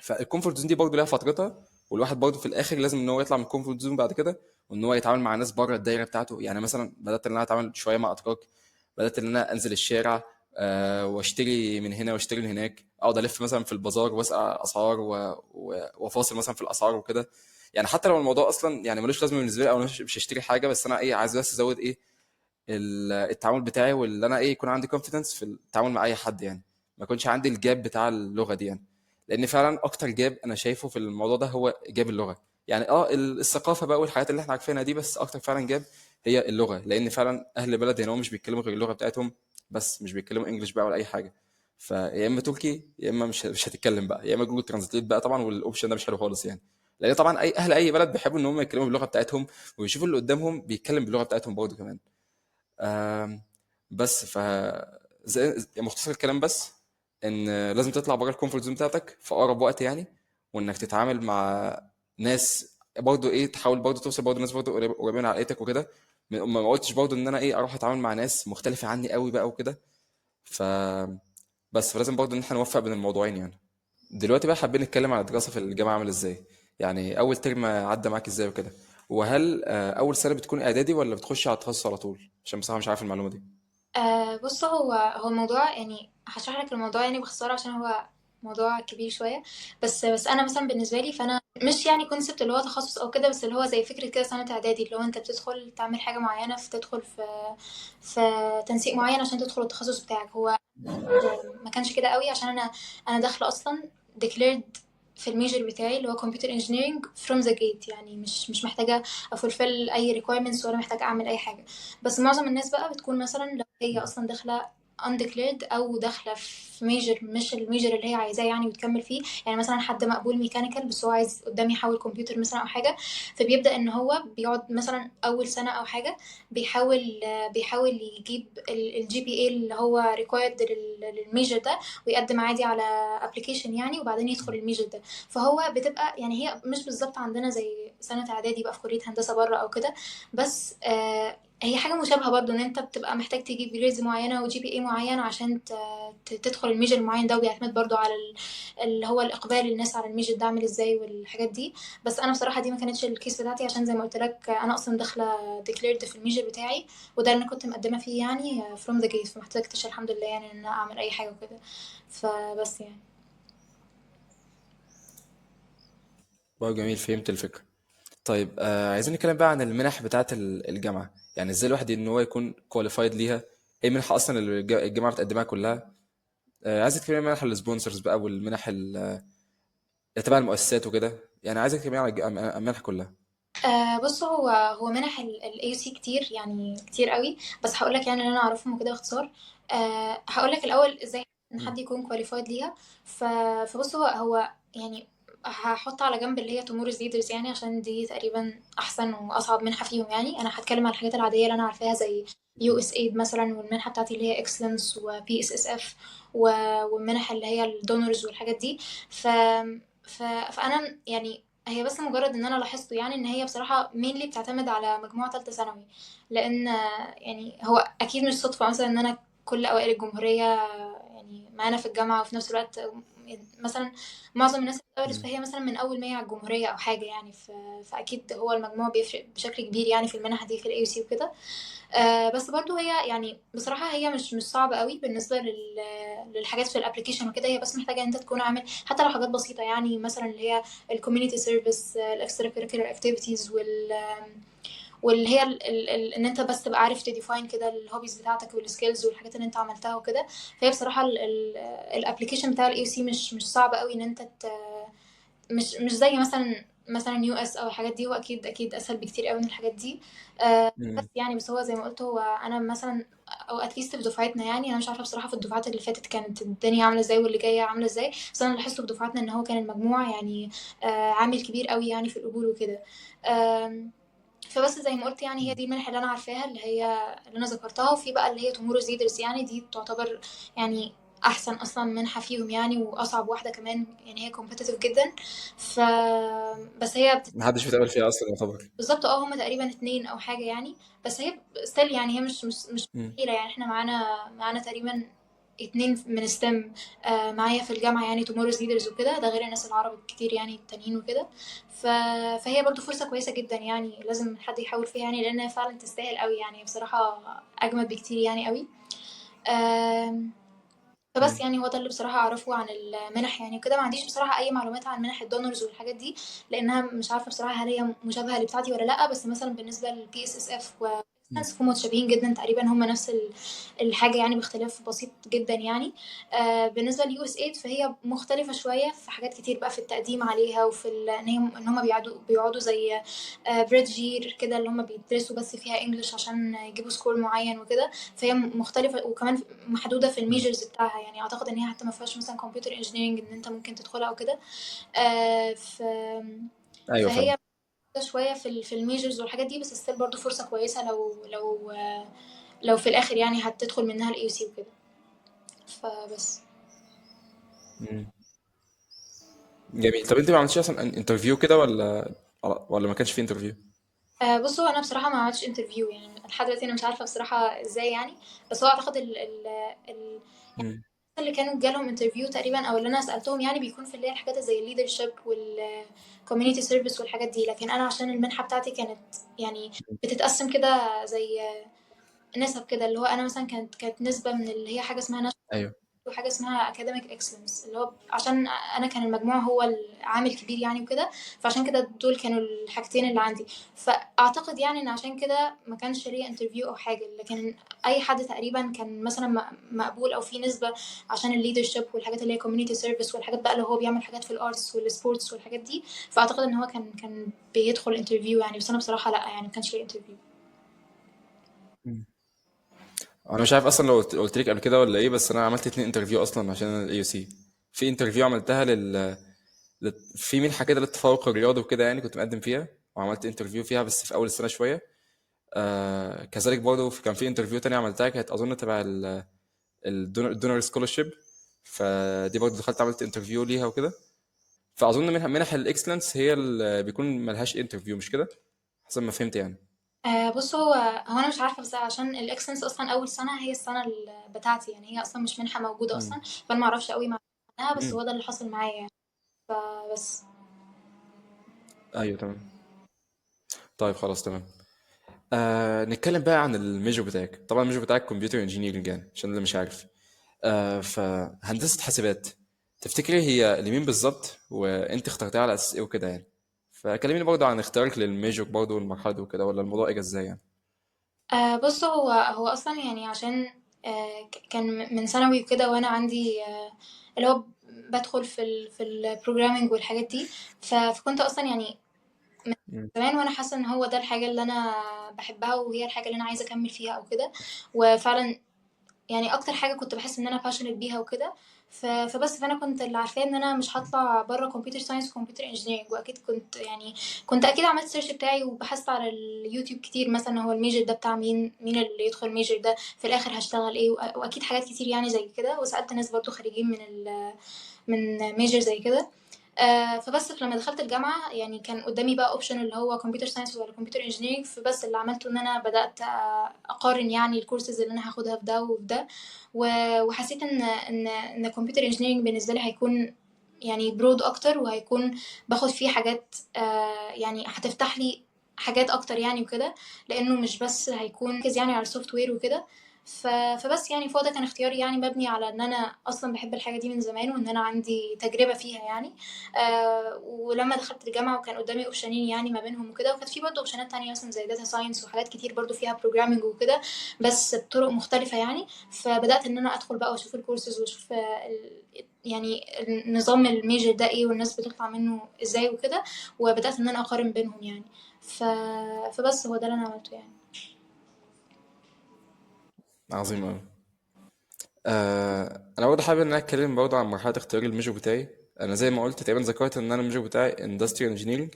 فالكومفورت زون دي برضه ليها فترتها، والواحد برضه في الاخر لازم ان هو يطلع من الكومفورت زون بعد كده، وان هو يتعامل مع ناس بره الدايره بتاعته. يعني مثلا بدات ان انا اتعامل شويه مع اتراك، بدات ان انا انزل الشارع، واشتري من هنا واشتري من هناك، اقعد الف مثلا في البازار واسال اسعار وافاصل مثلا في الاسعار وكده. يعني حتى لو الموضوع اصلا يعني ملوش لازمه بالنسبه لي، او أنا مش هشتري حاجه، بس انا ايه عايز بس ازود ايه التعامل بتاعي، واللي انا ايه يكون عندي كونفيدنس في التعامل مع اي حد يعني. ما يكونش عندي الجاب بتاع اللغه دي يعني. لان فعلا اكتر جاب انا شايفه في الموضوع ده هو جاب اللغه. يعني الثقافه بقى والحاجات اللي احنا عارفينها دي، بس اكتر فعلا جاب هي اللغه. لان فعلا اهل البلد هنا هم مش بيتكلموا غير اللغه بتاعتهم، بس مش بيتكلموا انجلش بقى ولا اي حاجه. فيا اما تركي يا اما مش هتتكلم بقى، يا اما جوجل ترانزليت بقى طبعا، والاوبشن ده مش حلو خالص يعني. لان طبعا اهل اي بلد بيحبوا ان هم يتكلموا باللغه بتاعتهم، ويشوفوا اللي قدامهم بيتكلم باللغه بتاعتهم برضه كمان. آم، بس مختصر الكلام بس، ان لازم تطلع بره الكومفورت زون بتاعتك في اقرب وقت يعني. وانك تتعامل مع ناس برضه ايه، تحاول برضه توصل برضه ناس برضه قريبين على عقليتك وكده. ما قلتش برضه ان انا ايه اروح اتعامل مع ناس مختلفه عني قوي بقى وكده. ف بس فلازم برضه ان احنا نوفق بين الموضوعين يعني. دلوقتي بقى حابين نتكلم على الدراسه في الجامعه عامل ازاي. يعني اول ترم عدى معاك ازاي وكده. وهل اول سنه بتكون اعدادي ولا بتخش على التخصص على طول؟ عشان بصراحه مش عارف المعلومه دي. بص، هو الموضوع يعني هشرح لك الموضوع يعني باختصار عشان هو موضوع كبير شويه. بس انا مثلا بالنسبه لي، فانا مش يعني كونسبت اللي هو تخصص او كده، بس اللي هو زي فكره كده سنه اعدادي، اللي هو انت بتدخل تعمل حاجه معينه، فتدخل في تنسيق معين عشان تدخل التخصص بتاعك. هو ما كانش كده قوي، عشان انا داخله اصلا declared في الميجر بتاعي اللي هو computer engineering from the gate. يعني مش محتاجه افولفل اي requirements، ولا محتاجه اعمل اي حاجه. بس معظم الناس بقى بتكون مثلا لو هي اصلا داخله undeclared، او داخله في ميجر مش الميجر اللي هي عايزاه يعني وتكمل فيه. يعني مثلا حد مقبول ميكانيكال بس هو عايز قدام يحول كمبيوتر مثلا او حاجه، فبيبدا ان هو بيقعد مثلا اول سنه او حاجه بيحاول يجيب الجي بي اي اللي هو ريكوايرد للميجر ده، ويقدم عادي على ابلكيشن يعني، وبعدين يدخل الميجر ده. فهو بتبقى يعني هي مش بالظبط عندنا زي سنه اعدادي بقى في كليه هندسه بره او كده. بس هي حاجه مشابهه برضو، ان انت بتبقى محتاج تجيب جريدز معينه وجي بي اي معين عشان تدخل الميجر المعين ده، وبيعتمد برضو على اللي هو الاقبال الناس على الميجر ده عامل ازاي والحاجات دي. بس انا بصراحه دي ما كانتش الكيس بتاعتي، عشان زي ما قلت لك انا اصلا داخله ديكليرد في الميجر بتاعي، وده اللي انا كنت مقدمه فيه يعني from the gate. فما احتاجتش الحمد لله يعني ان انا اعمل اي حاجه وكده. فبس يعني. بقى جميل، فهمت الفكرة. طيب عايزين نتكلم بقى عن المنح بتاعة الجامعة. يعني ازاي الواحد ان هو يكون كواليفايد ليها. ايه المنحة اصلا اللي الجامعة بتقدمها كلها؟ عايزك تكلمني عن منح السبونسرز بقى والمنح تبع المؤسسات وكده، يعني عايزك تكلمني عن المنح كلها. بص، هو منح ال AUC كتير، يعني كتير قوي. بس هقول لك يعني اللي انا اعرفهم وكده باختصار. هقول لك الاول ازاي ان مم. حد يكون كواليفايد ليها. فبص، هو يعني هحط على جنب اللي هي تومورز ليدرز، يعني عشان دي تقريبا احسن واصعب منحه فيهم. يعني انا هتكلم عن الحاجات العاديه اللي انا عارفاها، زي USAID مثلا، والمنحه بتاعتي اللي هي اكسلنس وPSSF، والمنح اللي هي الدونرز والحاجات دي. ف فانا يعني هي بس مجرد ان انا لاحظته، يعني ان هي بصراحه مينلي بتعتمد على مجموعه ثالثه ثانوي. لان يعني هو اكيد مش صدفه مثلا ان انا كل اوائل الجمهوريه يعني معانا في الجامعه، وفي نفس الوقت مثلا معظم الناس اللي اتقبلت مم. فهي مثلا من اول 100 على الجمهوريه او حاجه. يعني فاكيد هو المجموع بيفرق بشكل كبير يعني في المنح دي في AUC وكده. بس برضو هي يعني بصراحة هي مش صعبة قوي بالنسبة للحاجات في الابليكيشن وكده. هي بس محتاجة ان انت تكون عامل حتى لو حاجات بسيطة، يعني مثلا اللي هي الكوميونتي سيرفيس، الاكسترا كوريكولار اكتيفيتيز، واللي هي ان انت بس تبقى عارف تديفاين كده الهوبيز بتاعتك والسكيلز والحاجات اللي انت عملتها وكده. فهي بصراحة الابليكيشن بتاع الاي سي مش صعب قوي ان انت مش زي مثلا US او الحاجات دي. هو اكيد اسهل بكتير قوي من الحاجات دي. بس مم. يعني بس هو زي ما قلت، هو انا مثلا او اتليست في دفعتنا، يعني انا مش عارفه بصراحه في الدفعات اللي فاتت كانت الدنيا عامله ازاي واللي جايه عامله ازاي. بس انا لاحظت في دفعتنا ان هو كان المجموع يعني عامل كبير قوي يعني في القبول وكده. آم، فبس زي ما قلت، يعني هي دي المنحة اللي انا عارفاها، اللي انا ذكرتها. وفي بقى اللي هي تومورز ليدرز، يعني دي تعتبر يعني احسن اصلا منحة فيهم يعني، واصعب واحدة كمان. يعني هي كومبetitive جدا. ف بس هي محدش بيتقبل فيها اصلا يعتبر. بالظبط. هما تقريبا اتنين او حاجة يعني. بس هي ستيل يعني هي مش مم. قليلة. يعني احنا معانا تقريبا اتنين من ستيم معايا في الجامعة، يعني تومورز ليدرز وكده. ده غير الناس العرب الكتير يعني التانيين وكده. ف... فهي برضو فرصة كويسة جدا، يعني لازم حد يحاول فيها، يعني لأنها فعلا تستاهل قوي. يعني بصراحة أجمد بكتير يعني قوي. آم، فبس مم. يعني هو ده اللي بصراحة أعرفه عن المنح يعني وكده. ما عنديش بصراحة أي معلومات عن منح الدونرز والحاجات دي، لأنها مش عارفة بصراحة هل هي مشابهة لبتاعتي ولا لأ. بس مثلا بالنسبة للبي اس اس اف مم. هم متشابهين جدا تقريبا. هم نفس الحاجة يعني، باختلاف بسيط جدا يعني. بالنسبة لليو اس ايد فهي مختلفة شوية في حاجات كتير بقى، في التقديم عليها، وفي ان هم بيقعدوا زي بريد جير كده، اللي هم بيدرسوا بس فيها انجلش عشان يجيبوا سكور معين وكده. فهي مختلفة، وكمان محدودة في مم. الميجرز بتاعها. يعني اعتقد ان هي حتى ما فيهاش مثلا كمبيوتر انجينيرنج ان انت ممكن تدخلها او كده. آه، ف ايوه فاهم. فهي شويه في الميجرز والحاجات دي. بس ستيل برضو فرصه كويسه لو في الاخر يعني هتدخل منها الاي سي وكده. فبس. مم. جميل. طب انت ما عملتش اصلا انترفيو كده ولا ما كانش في انترفيو؟ بصوا، انا بصراحه ما عملتش انترفيو يعني لحد دلوقتي. انا مش عارفه بصراحه ازاي يعني. بس هو اعتقد ال مم. اللي كانوا جالهم انترفيو تقريبا، او اللي انا سالتهم، يعني بيكون في اللي هي الحاجات زي الليدرشيب والكوميونتي سيرفيس والحاجات دي. لكن انا عشان المنحه بتاعتي كانت يعني بتتقسم كده زي نسب كده. اللي هو انا مثلا كانت نسبه من اللي هي حاجه اسمها، ايوه. وحاجه اسمها academic excellence، اللي هو عشان انا كان المجموع هو العامل كبير يعني وكده. فعشان كده دول كانوا الحاجتين اللي عندي. فاعتقد يعني ان عشان كده ما كانش ليا انترفيو او حاجه. لكن اي حد تقريبا كان مثلا مقبول او في نسبه عشان الليدرشيب والحاجات اللي هي community service والحاجات بقى اللي هو بيعمل حاجات في الارتس والسبورتس والحاجات دي. فاعتقد ان هو كان بيدخل انترفيو يعني. بس انا بصراحه لا، يعني ما كانش ليا انترفيو. مم. انا مش عارف اصلا لو قلت لك قبل كده ولا ايه، بس انا عملت 2 انترفيو اصلا عشان الاي يو سي. في انترفيو عملتها في منحه كده للتفوق الرياضي وكده، يعني كنت مقدم فيها وعملت انترفيو فيها بس في اول السنه شويه. كذلك برضه كان في انترفيو تانية عملتها، كانت اظن تبع الدونر سكولرشيب. فدي برضه دخلت عملت انترفيو ليها وكده. فاظن منح الاكسلنس هي اللي بيكون ملهاش انترفيو، مش كده؟ حسب ما فهمت يعني. بص، هو انا مش عارفه. بس عشان الاكسنس اصلا اول سنه هي السنه بتاعتي، يعني هي اصلا مش منحه موجوده مم. اصلا. فانا ما اعرفش قوي معناها. بس مم. هو ده اللي حصل معايا يعني. فبس. ايوه تمام. طيب خلاص تمام. نتكلم بقى عن الميجور بتاعك. طبعا الميجور بتاعك كمبيوتر انجينيرنج، يعني عشان اللي مش عارف. فهندسة حاسبات، تفتكري هي لمين بالظبط، وانت اخترتها على اساس ايه وكده يعني؟ فكلميني برضه عن اختيارك للميجور برضه والمرحله دي وكده، ولا الموضوع اجى ازاي يعني؟ بص، هو اصلا يعني عشان كان من ثانوي وكده، وانا عندي اللي هو بدخل في البروجرامينج والحاجات دي. فكنت اصلا يعني من مم. زمان وانا حاسه ان هو ده الحاجه اللي انا بحبها، وهي الحاجه اللي انا عايزه اكمل فيها او كده. وفعلا يعني اكتر حاجه كنت بحس ان انا passionate بيها وكده. فانا كنت اللي عارفاه ان انا مش هطلع بره كمبيوتر ساينس وكمبيوتر انجينيرنج. واكيد كنت يعني كنت اكيد عملت سيرش بتاعي وبحثت على اليوتيوب كتير، مثلا هو الميجر ده بتاع مين اللي يدخل الميجر ده في الاخر هشتغل ايه، واكيد حاجات كتير يعني زي كده. وسالت ناس برضو خريجين من ميجر زي كده. فبس لما دخلت الجامعة يعني كان قدامي بقى اوبشن اللي هو كمبيوتر ساينس ولا كمبيوتر انجينيرنج. فبس اللي عملته ان انا بدأت اقارن يعني الكورسز اللي انا هاخدها في ده وفي ده. وحسيت ان كمبيوتر انجينيرنج بالنسبة لي هيكون يعني برود اكتر، وهيكون باخد فيه حاجات يعني هتفتح لي حاجات اكتر يعني وكده. لانه مش بس هيكون مركز يعني على السوفت وير وكده. فبس يعني فهو ده كان اختياري يعني مبني على ان انا اصلا بحب الحاجه دي من زمان، وان انا عندي تجربه فيها يعني. ولما دخلت الجامعه وكان قدامي اوبشنين يعني ما بينهم وكده، وكانت في برضه اوبشنات تانية مثلا زي داتا ساينس وحاجات كتير برضه فيها بروجرامنج وكده، بس بطرق مختلفه يعني. فبدات ان انا ادخل بقى واشوف الكورسز واشوف يعني نظام الميجر ده ايه، والناس بتطلع منه ازاي وكده. وبدات ان انا اقارن بينهم يعني. ف... فبس هو ده اللي انا عملته يعني. عظيم أوي. انا برضه حابب ان انا اتكلم برضه عن مرحله اختيار الميجور بتاعي. انا زي ما قلت تقريبا ذكرت ان انا الميجور بتاعي اندستريال انجينيرنج.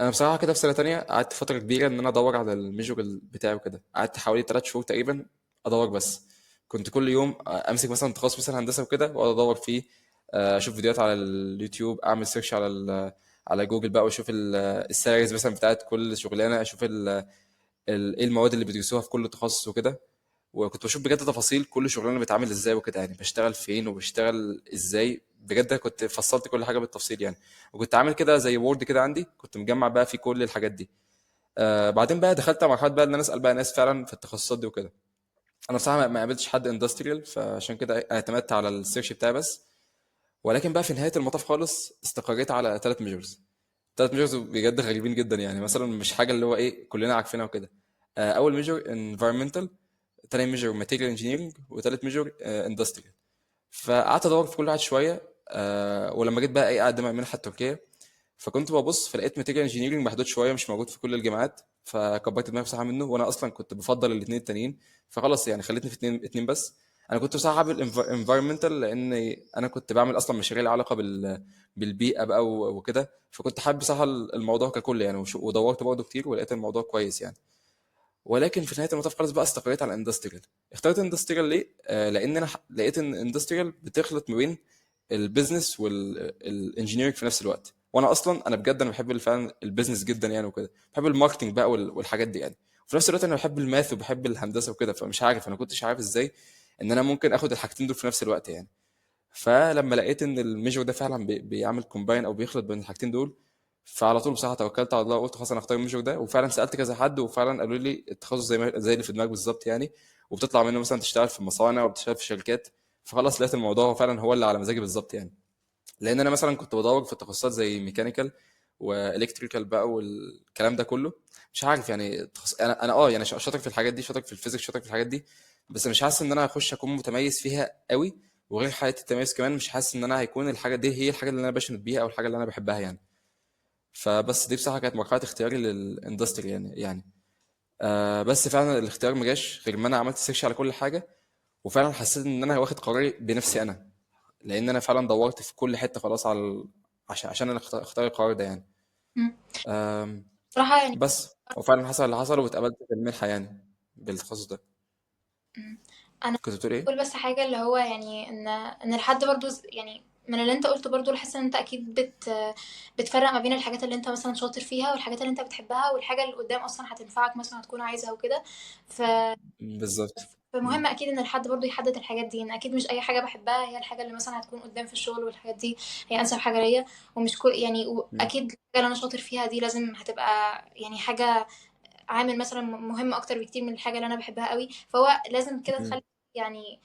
انا بصراحه كده في سنه تانية قعدت فتره كبيره ان انا ادور على الميجور بتاعي وكده، قعدت حوالي 3 شهور تقريبا ادور بس. كنت كل يوم امسك مثلا تخصص مثلا هندسه وكده واقعد ادور فيه، اشوف فيديوهات على اليوتيوب، اعمل سيرش على على جوجل بقى، واشوف السالاريز مثلا بتاعت كل شغلانه، اشوف ايه المواد اللي بيدرسوها في كل تخصص وكده. وكنت بشوف بجد تفاصيل كل شغلانه بتعمل ازاي وكده، يعني بشتغل فين وبشتغل ازاي. بجد كنت فصلت كل حاجه بالتفصيل يعني. وكنت عامل كده زي وورد كده عندي، كنت مجمع بقى فيه كل الحاجات دي. بعدين بقى دخلت على مرحله بقى ان انا اسال بقى ناس فعلا في التخصصات دي وكده. انا بصراحه ما قابلتش حد اندستريال، فعشان كده اعتمدت على السيرش بتاعي بس. ولكن بقى في نهايه المطاف خالص استقريت على 3 ميجرز. 3 ميجرز بجد غريبين جدا، يعني مثلا مش حاجه اللي هو ايه كلنا عارفينها وكده. اول ميجر انفيرمنتال، تاني ميجر ماتيريال انجينيرنج، وتالت ميجر اندستريال. فقعدت ادور في كل واحد شويه. ولما جيت بقى ايه اقدم على المنحه التركيه، فكنت ببص فلقيت ماتيريال انجينيرنج محدود شويه، مش موجود في كل الجامعات. فكبرت دماغي بصراحه منه، وانا اصلا كنت بفضل الاثنين التانيين. فخلاص يعني خليتني في اتنين بس. انا كنت بصراحه حابب الانفايرمنتال، لان انا كنت بعمل اصلا مشاريع لها علاقه بالبيئه بقى وكده. فكنت حابب بصراحه الموضوع ككل يعني، ودورت برضه كتير ولقيت الموضوع كويس يعني. ولكن في نهايه المطاف خالص بقى استقريت على الاندستريال. اخترت اندستريال ليه؟ لان انا لقيت ان الاندستريال بتخلط ما بين البيزنس والانجينيرنج في نفس الوقت. وانا اصلا انا بجد انا بحب فعلا البيزنس جدا يعني وكده، بحب الماركتنج بقى والحاجات دي يعني. وفي نفس الوقت انا بحب الماث وبحب الهندسه وكده، فمش عارف انا كنتش عارف ازاي ان انا ممكن اخد الحاجتين دول في نفس الوقت يعني. فلما لقيت ان الميجور ده فعلا بيعمل كومباين او بيخلط بين الحاجتين دول، فعلى طول بصراحه توكلت على الله وقلت خلاص انا اختار الميجور ده. وفعلا سالت كذا حد وفعلا قالوا لي التخصص زي اللي في دماغك بالظبط يعني. وبتطلع منه مثلا تشتغل في مصانع وبتشتغل في شركات. فخلاص لقيت الموضوع هو فعلا هو اللي على مزاجي بالظبط يعني. لان انا مثلا كنت بدور في تخصصات زي ميكانيكال والكتريكال بقى والكلام ده كله. مش عارف يعني انا يعني شاطر في الحاجات دي، شاطر في الفيزيكس، شاطر في الحاجات دي. بس مش حاسس ان انا هخش اكون متميز فيها قوي. وغير حالة التميز كمان مش حاسس ان انا هيكون الحاجه دي هي الحاجه اللي انا باشنت بيها او الحاجه اللي انا بحبها يعني. فبس دي بصراحه كانت مرحله اختياري للاندستري يعني. بس فعلا الاختيار ما جاش غير ما انا عملت سيرش على كل حاجه. وفعلا حسيت ان انا واخد قراري بنفسي انا، لان انا فعلا دورت في كل حته خلاص على عشان انا اختار القرار ده يعني. مم. آم، بصراحة يعني. بس وفعلا حصل اللي حصل واتقبلت في المنحه يعني بالتخصص ده. مم. انا كنت بتقول ايه؟ اقول بس حاجه اللي هو يعني ان الحد برضو يعني من اللي انت قلته برضو حاسه ان انت اكيد بتفرق ما بين الحاجات اللي انت مثلا شاطر فيها والحاجات اللي انت بتحبها والحاجه اللي قدام اصلا هتنفعك مثلا هتكون عايزها وكده. ف بالظبط. فمهم مم. اكيد ان الحد برضو يحدد الحاجات دي، ان اكيد مش اي حاجه بحبها هي الحاجه اللي مثلا هتكون قدام في الشغل، والحاجات دي هي انسب حاجه ليا. ومش كل يعني مم. واكيد الحاجه اللي انا شاطر فيها دي لازم هتبقى يعني حاجه عامل مثلا مهم اكتر بكتير من الحاجه اللي انا بحبها قوي. فهو لازم كده مم. تخلي يعني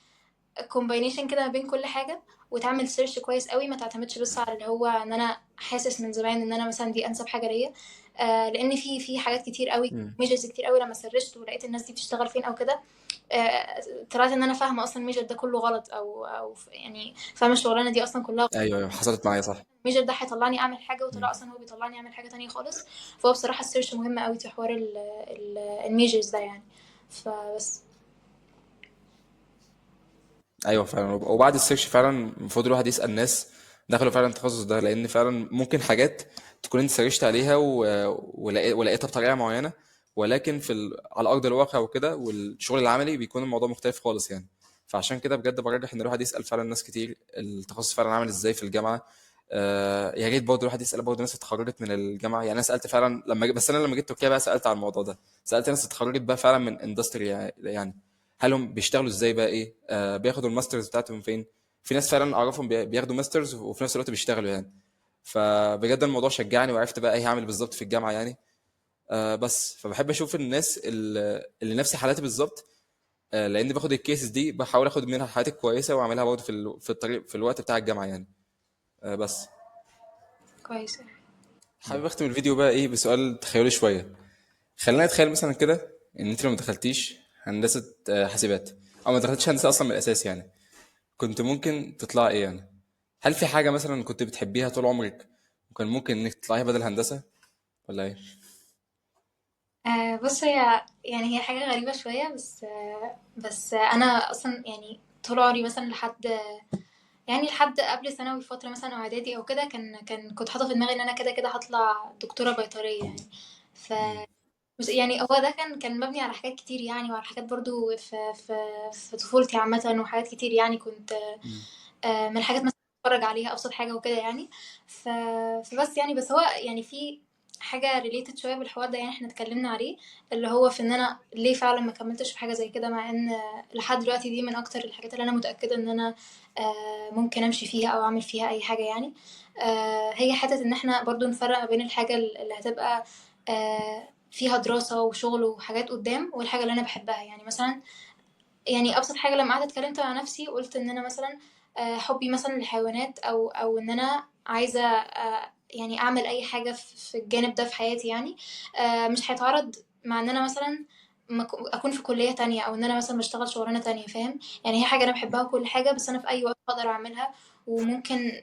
كومباينيشن كده ما بين كل حاجه، وتعمل سيرش كويس قوي. ما تعتمدش بس على اللي هو ان انا حاسس من زمان ان انا مثلا دي انسب حاجه ليا. لان في حاجات كتير قوي، مم. ميجرز كتير قوي لما سرشت ولقيت الناس دي بتشتغل فين او كده. طلعت ان انا فاهمه اصلا الميجر ده كله غلط، او يعني فاهمه الشغلانه دي اصلا كلها. ايوه ايوه، حصلت معايا صح. الميجر ده هيطلعني اعمل حاجه، وطلع مم. اصلا هو بيطلعني اعمل حاجه تانية خالص. فهو بصراحه السيرش مهم قوي في حوار الميجرز ده يعني. فبس. ايوه فعلا، وبعد السيرش فعلا المفروض الواحد يسال ناس دخلوا فعلا التخصص ده، لان فعلا ممكن حاجات تكون انت سيرشت عليها ولقيتها بطريقه معينه، ولكن على ارض الواقع وكده والشغل العملي بيكون الموضوع مختلف خالص يعني. فعشان كده بجد برجح ان الواحد يسال فعلا ناس كتير التخصص فعلا عامل ازاي في الجامعه. يا ريت برضه الواحد يسال برضه ناس اتخرجت من الجامعه. يعني انا سالت فعلا بس انا لما جيت تركيا بقى سالت عن الموضوع ده، سالت ناس اتخرجت بقى فعلا من اندستري يعني. هل هم بيشتغلوا ازاي بقى، ايه بياخدوا الماسترز بتاعتهم فين. في ناس فعلا اعرفهم بياخدوا ماسترز وفي نفس الوقت بيشتغلوا يعني. فبجد الموضوع شجعني وعرفت بقى ايه هعمل بالظبط في الجامعه يعني. بس فبحب اشوف الناس اللي نفس حالاتي بالظبط. لاني باخد الكيسز دي بحاول اخد منها الحاجات الكويسه واعملها برضه في الطريق في الوقت بتاع الجامعه يعني. بس كويس. حابب اختم الفيديو بقى ايه بسؤال تخيلي شويه. خلينا نتخيل مثلا كده ان انت لو ما دخلتيش هندسه حاسبات، او ما دخلتيش هندسه اصلا من الاساس يعني، كنت ممكن تطلع ايه يعني؟ هل في حاجة مثلا كنت بتحبيها طول عمرك وكان ممكن انك تطلعيها بدل هندسة، ولا ايه؟ بص، هي حاجة غريبة شوية، بس أنا أصلا يعني طول عمري مثلا لحد قبل ثانوي فترة مثلا أو إعدادي أو كده، كنت حاطة في دماغي إن أنا كده كده هطلع دكتورة بيطرية يعني. ف مم. يعني هو ده كان مبني على حاجات كتير يعني، وعلى حاجات برضو في طفولتي عامة، وحاجات كتير يعني كنت مم. من الحاجات مثلا بتفرج عليها أبسط حاجة وكده يعني. ف... فبس يعني، بس هو يعني في حاجة ريليتد شوية بالحوار ده يعني، احنا اتكلمنا عليه، اللي هو في ان انا ليه فعلا ما كملتش في حاجة زي كده، مع ان لحد دلوقتي دي من اكتر الحاجات اللي انا متأكدة ان انا ممكن امشي فيها او اعمل فيها اي حاجة يعني. هي حتة ان احنا برضو نفرق ما بين الحاجة اللي هتبقى فيها دراسة وشغل وحاجات قدام، والحاجة اللي انا بحبها يعني. مثلا يعني ابسط حاجه، لما قعدت اتكلمت مع نفسي قلت ان انا مثلا حبي مثلا للحيوانات، او ان انا عايزه يعني اعمل اي حاجه في الجانب ده في حياتي يعني. مش هيتعارض مع ان انا مثلا اكون في كليه تانية، او ان انا مثلا بشتغل شغلانه تانية، فاهم يعني. هي حاجه انا بحبها وكل حاجه، بس انا في اي وقت اقدر اعملها، وممكن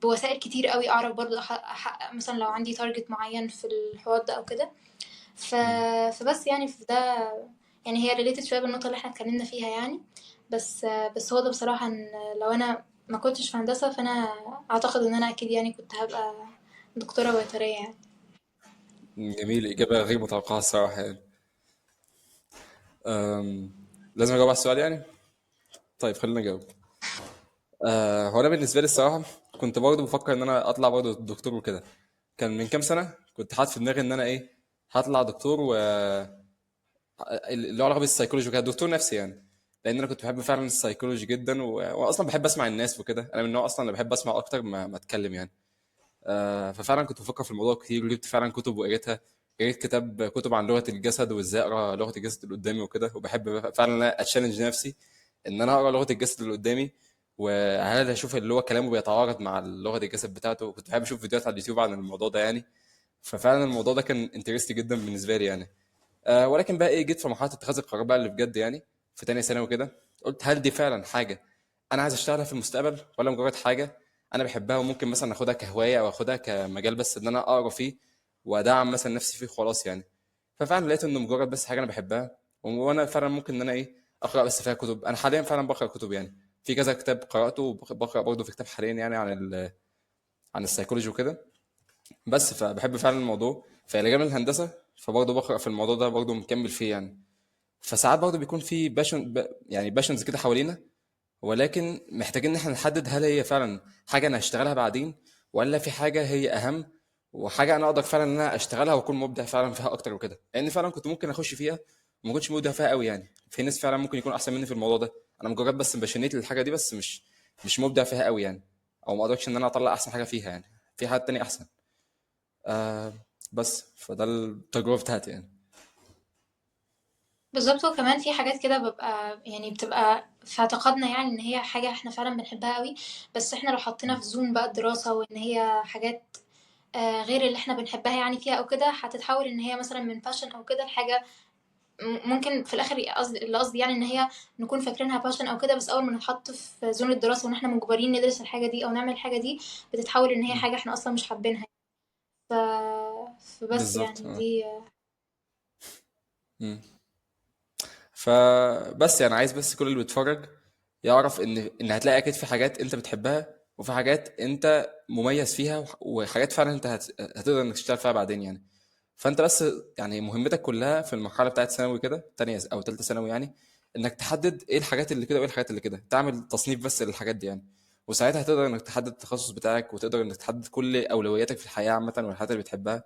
بوسائل كتير قوي اعرف برضو احقق مثلا لو عندي تارجت معين في الحوار ده او كده. ف... مم. فبس يعني في ده يعني، هي ريليتد شويه بالنقطه اللي احنا اتكلمنا فيها يعني. بس هو ده بصراحه، ان لو انا ما كنتش في هندسه، فانا اعتقد ان انا اكيد يعني كنت هبقى دكتوره بيطريه يعني. جميل، إجابة غير متوقعة الصراحة يعني. أم... لازم أجاوب على السؤال يعني. طيب خلينا نجاوب. هو أنا بالنسبة لي الصراحة كنت برضه بفكر إن أنا أطلع برضه دكتور وكده. كان من كام سنة كنت حاطط في دماغي إن أنا إيه هطلع دكتور اللي هو علاقه بالسايكولوجي وكده، دكتور نفسي يعني. لان انا كنت بحب فعلا السايكولوجي جدا واصلا بحب اسمع الناس وكده. انا من النوع اصلا اللي بحب اسمع اكتر ما اتكلم يعني. ففعلا كنت بفكر في الموضوع كتير وجبت فعلا كتب وقريتها. قريت كتب عن لغه الجسد وازاي اقرا لغه الجسد اللي قدامي وكده، وبحب فعلا إن أنا اتشالنج نفسي ان انا اقرا لغه الجسد اللي قدامي، وهل اشوف اللي هو كلامه بيتعارض مع لغه الجسد بتاعته. كنت بحب اشوف فيديوهات على اليوتيوب عن الموضوع ده يعني. ففعلا الموضوع ده كان انترستي جدا بالنسبه لي يعني. ولكن بقى ايه جيت في مرحله اتخاذ القرار بقى اللي بجد يعني في تانية ثانوي كده. قلت هل دي فعلا حاجه انا عايز اشتغلها في المستقبل، ولا مجرد حاجه انا بحبها وممكن مثلا اخدها كهوايه او اخدها كمجال بس ان انا اقرا فيه وادعم مثلا نفسي فيه خلاص يعني. ففعلا لقيت انه مجرد بس حاجه انا بحبها، وانا فعلا ممكن ان انا ايه اقرا بس فيها كتب. انا حاليا فعلا بقرا كتب يعني، في كذا كتاب قراته وبقرا برضه في كتاب حاليا يعني عن السيكولوجي وكده. بس فبحب فعلا الموضوع فالى جانب الهندسه، فبرضه بقرا في الموضوع ده برضه مكمل فيه يعني. فساعات برضه بيكون في يعني باشنز كده حوالينا، ولكن محتاجين ان احنا نحدد هل هي فعلا حاجه انا هشتغلها بعدين، ولا في حاجه هي اهم وحاجه انا اقدر فعلا ان انا اشتغلها واكون مبدع فعلا فيها اكتر وكده. لان فعلا كنت ممكن اخش فيها وما كنتش مبدع فيها قوي يعني. في ناس فعلا ممكن يكون احسن مني في الموضوع ده، انا مجرد بس بشنيت للحاجه دي بس مش مبدع فيها قوي يعني، او ما اقدرش ان انا اطلع احسن حاجه فيها يعني. في حاجات تانية احسن. آه بس فده التجربه بتاعتي يعني. بالظبط. وكمان في حاجات كده بتبقى في اعتقادنا يعني ان هي حاجه احنا فعلا بنحبها قوي، بس احنا لو حطينا في زون بقى الدراسه، وان هي حاجات غير اللي احنا بنحبها يعني فيها او كده، هتتحول ان هي مثلا من فاشن او كده لحاجه ممكن في الاخر اللي قصدي يعني ان هي نكون فاكرينها باشن او كده، بس اول ما نتحط في زون الدراسه وان احنا مجبرين ندرس الحاجه دي او نعمل الحاجه دي، بتتحول ان هي مم. حاجه احنا اصلا مش حابينها. ف... فبس بالظبط يعني دي. مم. فبس يعني عايز بس كل اللي بيتفرج يعرف ان هتلاقي اكيد في حاجات انت بتحبها، وفي حاجات انت مميز فيها، وحاجات فعلا انت هتقدر انك تشتغل فيها بعدين يعني. فانت بس يعني مهمتك كلها في المرحله بتاعت ثانوي كده، تانية او تالتة ثانوي يعني، انك تحدد ايه الحاجات اللي كده وايه الحاجات اللي كده، تعمل تصنيف بس للحاجات دي يعني. وساعتها هتقدر انك تحدد التخصص بتاعك، وتقدر انك تحدد كل اولوياتك في الحياه عامه والحاجات اللي بتحبها.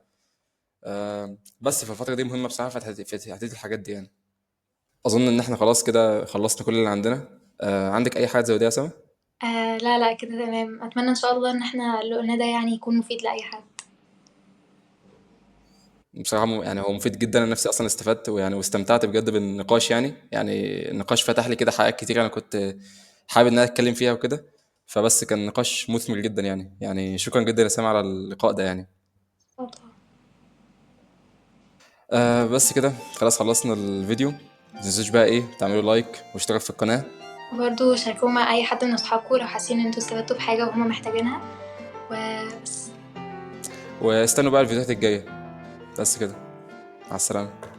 بس في الفتره دي مهمه بصراحه في تحديد الحاجات دي يعني. اظن ان احنا خلاص كده خلصنا كل اللي عندنا. عندك اي حاجه زي دي يا سما؟ لا لا كده تمام، اتمنى ان شاء الله ان احنا اللي قلنا ده يعني يكون مفيد لاي حد. بصراحه يعني هو مفيد جدا، انا نفسي اصلا استفدت ويعني واستمتعت بجد بالنقاش يعني النقاش فتح لي كده حاجات كتير انا كنت حابب ان انا اتكلم فيها وكده. فبس كان نقاش مثمر جدا يعني شكرا جدا يا سما على اللقاء ده يعني. اتفضل. بس كده خلاص خلصنا الفيديو. ما تنسوش بقى ايه تعملوا لايك واشتراك في القناه. وبرضه شاركوه مع اي حد من اصحابكم لو حاسين ان انتوا استفدتوا بحاجه وهما محتاجينها، وبس. واستنوا بقى الفيديوهات الجايه. بس كده، مع السلامه.